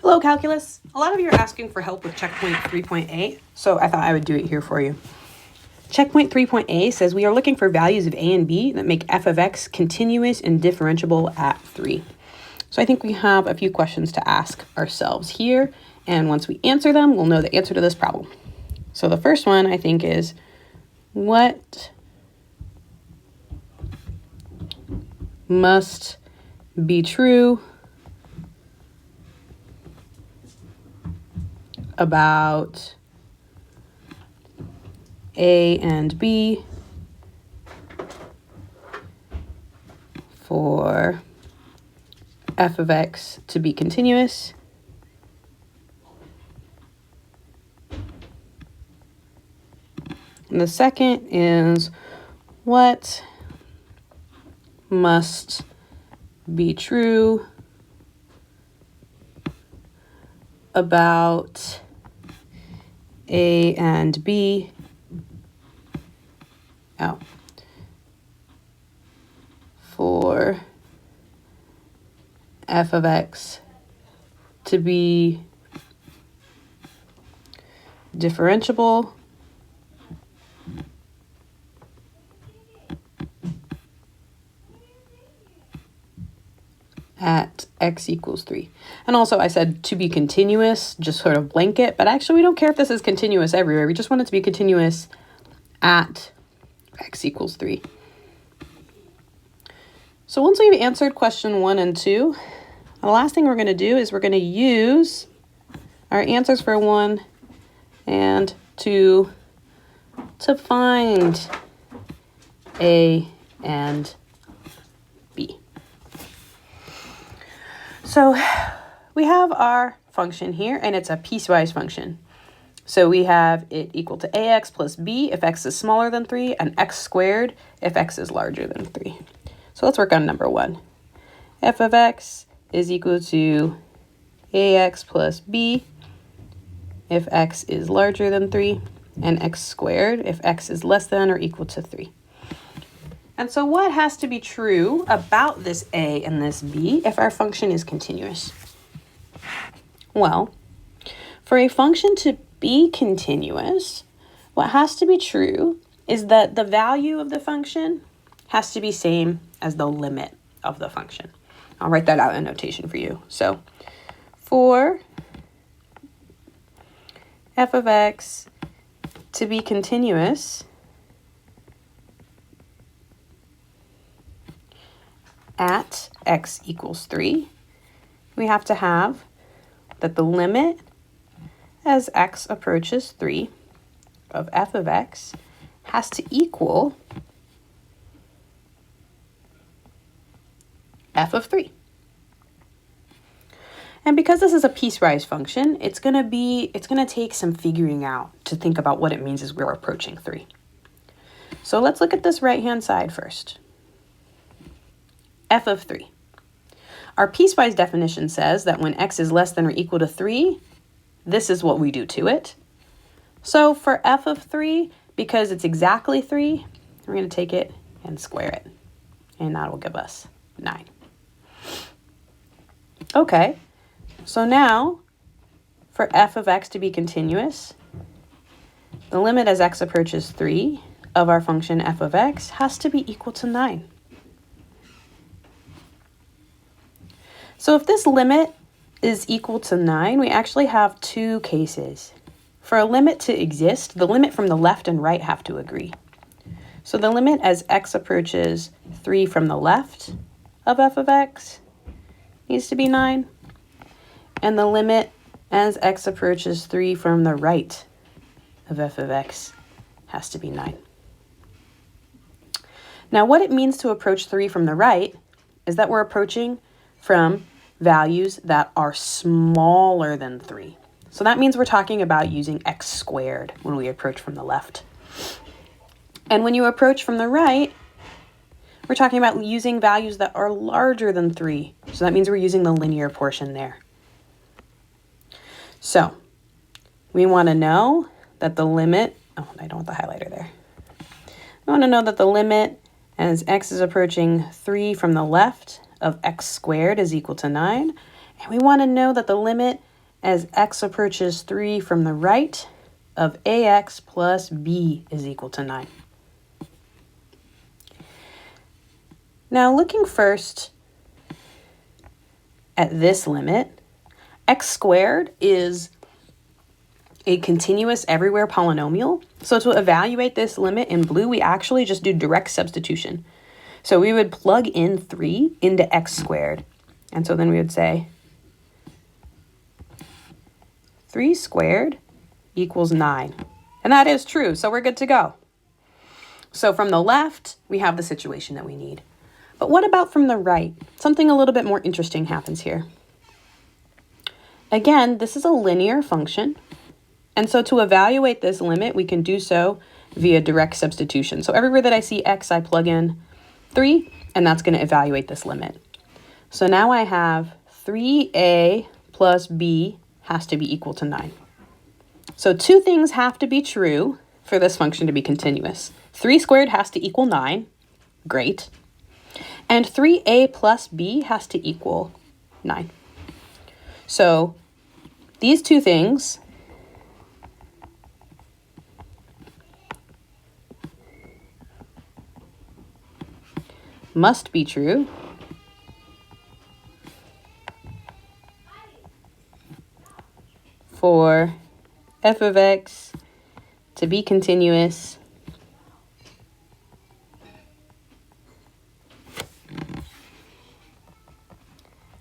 Hello, Calculus. A lot of you are asking for help with checkpoint 3.8, so I thought I would do it here for you. Checkpoint 3.a says we are looking for values of a and b that make f of x continuous and differentiable at 3. So I think we have a few questions to ask ourselves here, and once we answer them, we'll know the answer to this problem. So the first one, I think, is what must be true about a and b for f of x to be continuous and the second is what must be true about a and b for f of x to be differentiable at x equals 3. And also I said to be continuous, just sort of blanket, but actually we don't care if this is continuous everywhere. We just want it to be continuous at x equals 3. So once we've answered question 1 and 2, the last thing we're going to do is we're going to use our answers for 1 and 2 to find a and b. So we have our function here, and it's a piecewise function. So we have it equal to ax plus b if x is smaller than 3, and x squared if x is larger than 3. So let's work on number 1. F of x is equal to ax plus b if x is larger than 3, and x squared if x is less than or equal to 3. And so what has to be true about this a and this b if our function is continuous? Well, for a function to be continuous, what has to be true is that the value of the function has to be same as the limit of the function. I'll write that out in notation for you. So for f of x to be continuous at x equals 3, we have to have that the limit as x approaches 3 of f of x has to equal f of 3. And because this is a piecewise function, it's going to take some figuring out to think about what it means as we're approaching 3. So let's look at this right-hand side first. F of 3. Our piecewise definition says that when x is less than or equal to 3, this is what we do to it. So for f of 3, because it's exactly 3, we're going to take it and square it. And that will give us 9. Okay, so now for f of x to be continuous, the limit as x approaches 3 of our function f of x has to be equal to 9. So if this limit is equal to 9, we actually have two cases. For a limit to exist, the limit from the left and right have to agree. So the limit as x approaches 3 from the left of f of x needs to be 9, and the limit as x approaches 3 from the right of f of x has to be 9. Now what it means to approach 3 from the right is that we're approaching from values that are smaller than 3. So that means we're talking about using x squared when we approach from the left. And when you approach from the right, we're talking about using values that are larger than 3. So that means we're using the linear portion there. So we want to know that the limit, I don't want the highlighter there. We want to know that the limit as x is approaching 3 from the left of x squared is equal to 9. And we want to know that the limit as x approaches 3 from the right of ax plus b is equal to 9. Now looking first at this limit, x squared is a continuous everywhere polynomial. So to evaluate this limit in blue, we actually just do direct substitution. So we would plug in 3 into x squared. And so then we would say 3 squared equals 9. And that is true, so we're good to go. So from the left, we have the situation that we need. But what about from the right? Something a little bit more interesting happens here. Again, this is a linear function. And so to evaluate this limit, we can do so via direct substitution. So everywhere that I see x, I plug in 3, and that's going to evaluate this limit. So now I have 3a plus b has to be equal to 9. So two things have to be true for this function to be continuous. 3 squared has to equal 9. Great. And 3a plus b has to equal 9. So these two things must be true for f of x to be continuous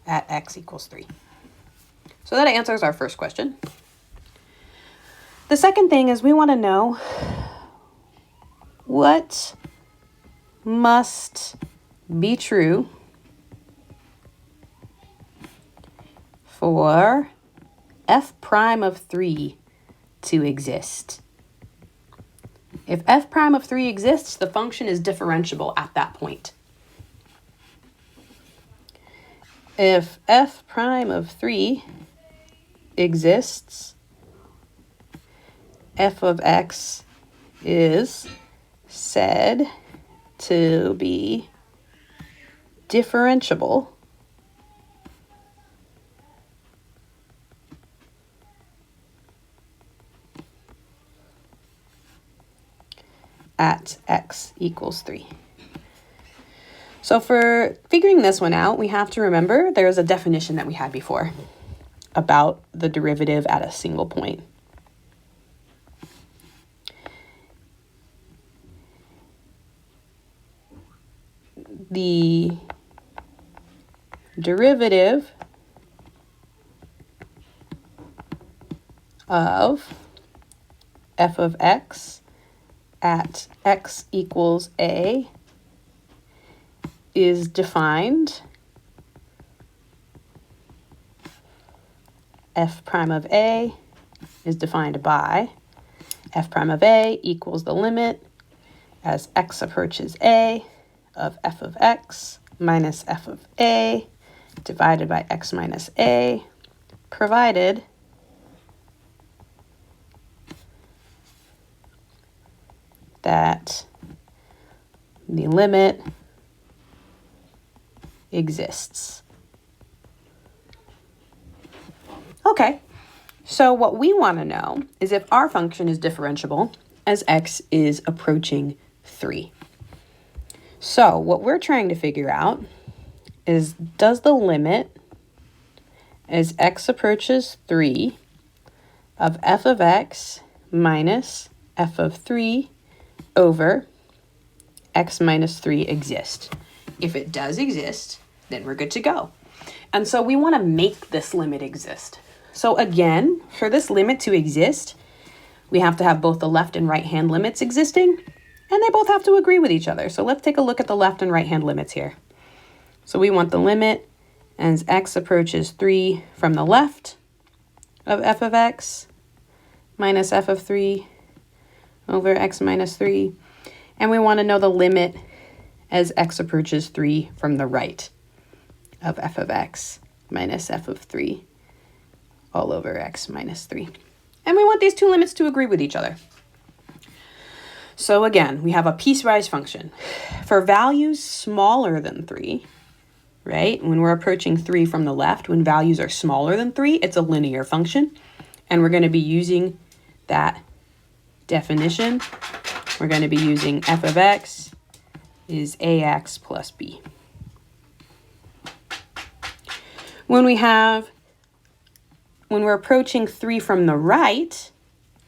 at x equals 3. So that answers our first question. The second thing is we want to know what must be true for f prime of 3 to exist. If f prime of 3 exists, the function is differentiable at that point. If f prime of 3 exists, f of x is said to be differentiable at x equals 3. So for figuring this one out, we have to remember there's a definition that we had before about the derivative at a single point. The derivative of f of x at x equals a is defined f prime of a is defined by f prime of a equals the limit as x approaches a of f of x minus f of a divided by x minus a, provided that the limit exists. Okay, so what we want to know is if our function is differentiable as x is approaching 3. So what we're trying to figure out is, does the limit as x approaches 3 of f of x minus f of 3 over x minus 3 exist? If it does exist, then we're good to go. And so we want to make this limit exist. So again, for this limit to exist, we have to have both the left and right hand limits existing, and they both have to agree with each other. So let's take a look at the left and right hand limits here. So we want the limit as x approaches 3 from the left of f of x minus f of 3 over x minus 3. And we want to know the limit as x approaches 3 from the right of f of x minus f of 3 all over x minus 3. And we want these two limits to agree with each other. So again, we have a piecewise function. For values smaller than 3, right? When we're approaching 3 from the left, when values are smaller than 3, it's a linear function. And we're going to be using that definition. We're going to be using f of x is ax plus b. When we're approaching 3 from the right,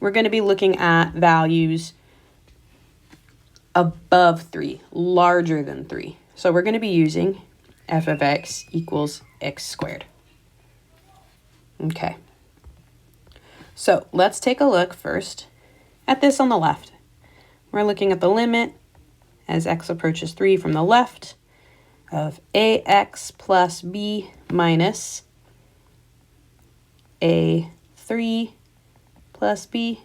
we're going to be looking at values above 3, larger than 3. So we're going to be using f of x equals x squared. Okay. So let's take a look first at this on the left. We're looking at the limit as x approaches 3 from the left of ax plus b minus a3 plus b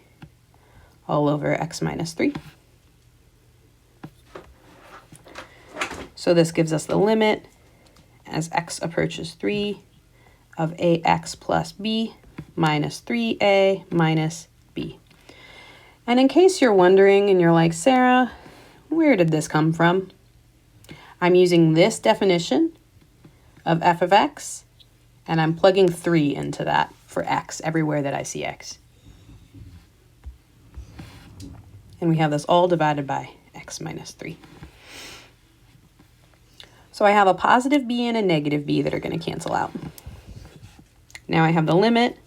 all over x minus 3. So this gives us the limit as x approaches 3 of ax plus b minus 3a minus b. And in case you're wondering and you're like, Sarah, where did this come from? I'm using this definition of f of x, and I'm plugging 3 into that for x everywhere that I see x. And we have this all divided by x minus 3. So I have a positive b and a negative b that are going to cancel out. Now I have the limit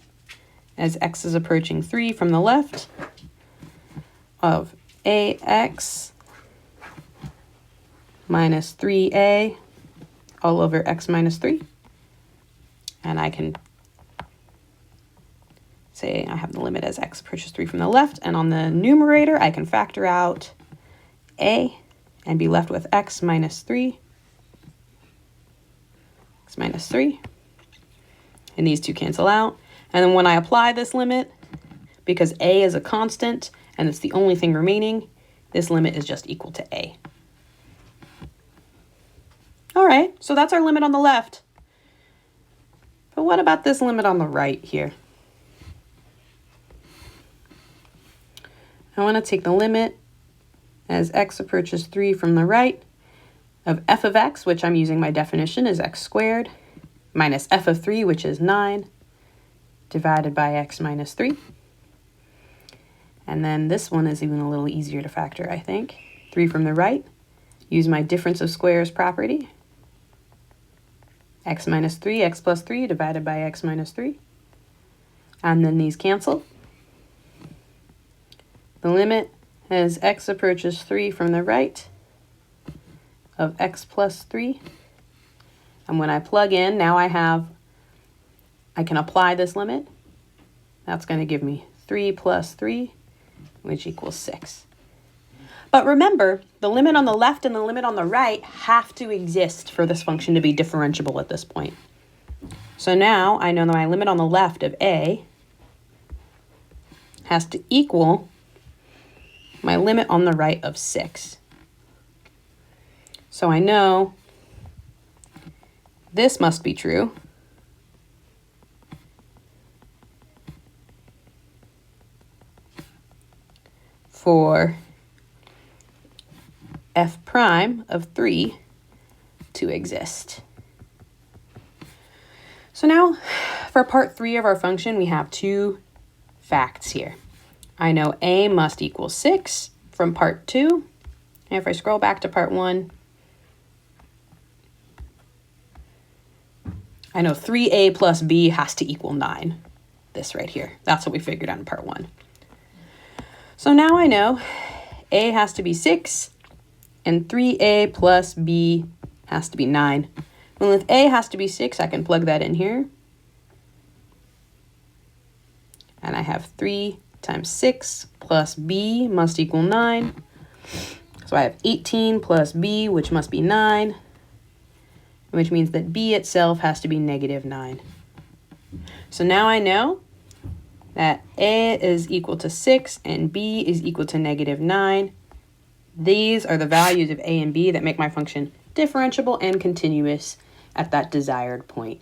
as x is approaching 3 from the left of ax minus 3a all over x minus 3. And I can say I have the limit as x approaches 3 from the left. And on the numerator, I can factor out a and be left with x minus 3. X minus 3. And these two cancel out. And then when I apply this limit, because a is a constant and it's the only thing remaining, this limit is just equal to a. All right, so that's our limit on the left. But what about this limit on the right here? I want to take the limit as x approaches 3 from the right of f of x, which I'm using my definition is x squared, minus f of 3, which is 9, divided by x minus 3. And then this one is even a little easier to factor, I think. 3 from the right, use my difference of squares property. X minus 3, x plus 3 divided by x minus 3. And then these cancel. The limit as x approaches 3 from the right of x plus 3. And when I plug in, now I can apply this limit. That's going to give me 3 plus 3, which equals 6. But remember, the limit on the left and the limit on the right have to exist for this function to be differentiable at this point. So now I know that my limit on the left of a has to equal my limit on the right of 6. So I know this must be true. For f prime of 3 to exist. So now for part 3 of our function, we have 2 facts here. I know a must equal 6 from part 2. And if I scroll back to part 1, I know 3a plus b has to equal 9. This right here. That's what we figured out in part 1. So now I know a has to be 6 and 3a plus b has to be 9. Well, if a has to be 6, I can plug that in here. And I have 3 times 6 plus b must equal 9. So I have 18 plus b, which must be 9, which means that b itself has to be negative 9. So now I know that a is equal to 6 and b is equal to negative 9. These are the values of a and b that make my function differentiable and continuous at that desired point.